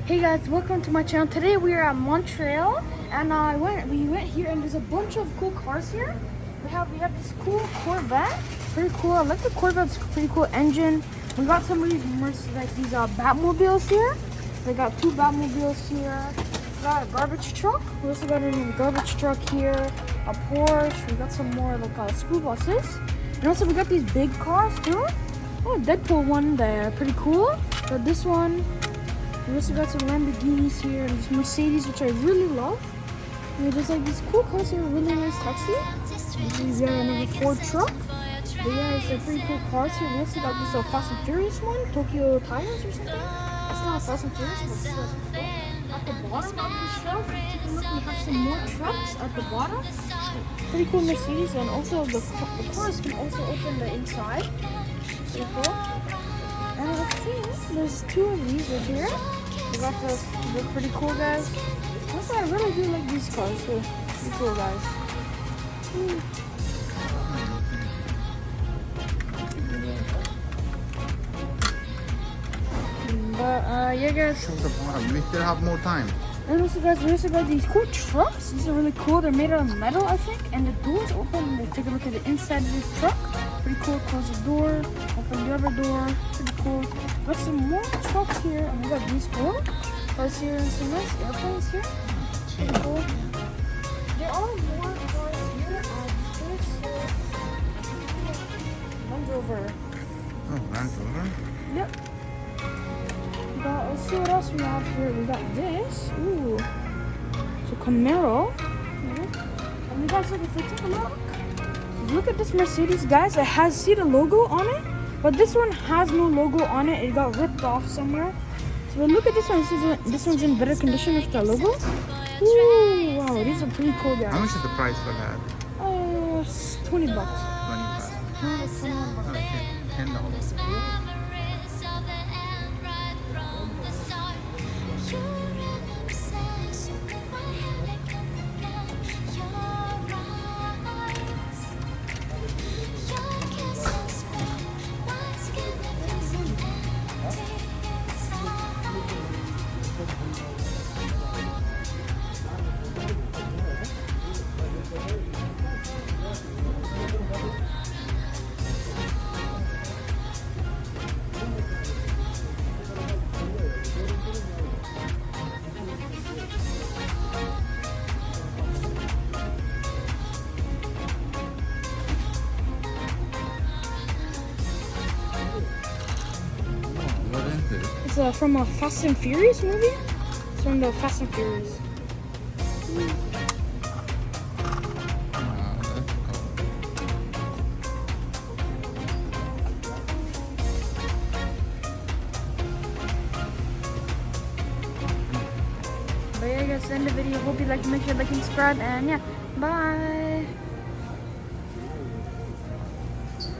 Hey guys, welcome to my channel. Today we are at Montreal, and we went here, and there's a bunch of cool cars here. We have this cool Corvette, pretty cool. I like the Corvette's pretty cool engine. We got some of these Batmobiles here. They got two Batmobiles here. We got a garbage truck. We also got a garbage truck here. A Porsche. We got some more school buses, and also we got these big cars too. Oh, Deadpool one there, pretty cool. Got this one. We also got some Lamborghinis here and this Mercedes, which I really love. And there's these cool cars here, really nice taxi. We got another Ford truck. But yeah, it's pretty cool cars here. We also got this Fast and Furious one, Tokyo Tires or something. That's not Fast and Furious, but this is at the bottom of the shelf. Take a look, we have some more trucks at the bottom. Pretty cool Mercedes, and also the cars can also open the inside. Pretty cool. And I think there's two of these right here. We got they're pretty cool, guys. Also, I really do like these cars too. Pretty cool, guys. But yeah, guys. Show the bottom. We still have more time. And also, guys, we also got these cool trucks. These are really cool. They're made out of metal, I think. And the doors open. Let's take a look at the inside of this truck. Pretty cool. Close the door. Open the other door. Pretty cool. Got some more trucks here. And we got these cool cars here and some nice airplanes here. Pretty cool. There are more cars here. Land Rover. Oh, Land Rover? Yep. Let's see what else we have here. We got this. Ooh. It's a Camaro. And we got something for take a look. Look at this Mercedes, guys. It has, see the logo on it? But this one has no logo on it. It got ripped off somewhere. So look at this one. This one's in better condition with the logo. Ooh, wow. These are pretty cool, guys. How much is the price for that? $20. 20 bucks. No, it's $21. Okay, $10. It's from a Fast and Furious movie. It's from the Fast and Furious. But yeah, guys, end the video. Hope you like. Make sure to like and subscribe. And yeah, bye.